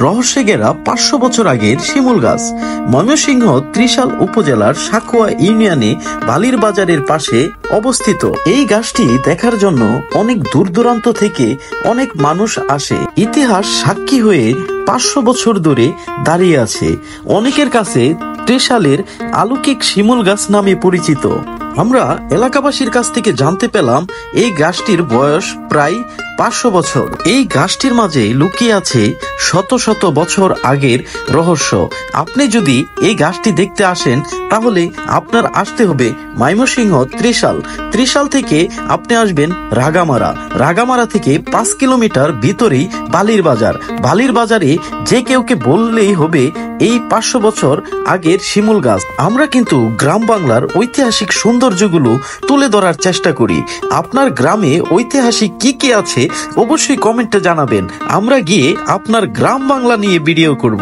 রহস্যে ঘেরা 500 বছর আগের শিমুল গাছ। ময়মনসিংহ ত্রিশাল উপজেলার সাকুয়া ইউনিয়নে বালির বাজারের পাশে অবস্থিত। এই গাছটি দেখার জন্য অনেক দূর দূরান্ত থেকে অনেক মানুষ আসে। ইতিহাস সাক্ষী হয়ে 500 বছর ধরে দাঁড়িয়ে আছে। অনেকের কাছে ত্রিশালের অলৌকিক শিমুল গাছ নামে পরিচিত। আমরা এলাকাবাসীর কাছ থেকে জানতে পেলাম এই গাছটির বয়স প্রায় 500 বছর। এই গাছটির মাঝে লুকিয়ে আছে শত শত বছর আগের রহস্য। আপনি যদি এই গাছটি দেখতে আসেন তাহলে আপনার আসতে হবে ময়মনসিংহ ত্রিশাল থেকে আপনি আসবেন রাগামারা থেকে 5 কিলোমিটার ভিতরেই বালির বাজারে যে কেউকে বললেই হবে এই 500 বছর আগের শিমুল গাছ। আমরা কিন্তু গ্রাম বাংলার ঐতিহাসিক সৌন্দর্যগুলো তুলে ধরার চেষ্টা করি। আপনার গ্রামে ঐতিহাসিক কি আছে অবশ্যই কমেন্টে জানাবেন। আমরা গিয়ে আপনার গ্রাম বাংলা নিয়ে ভিডিও করব।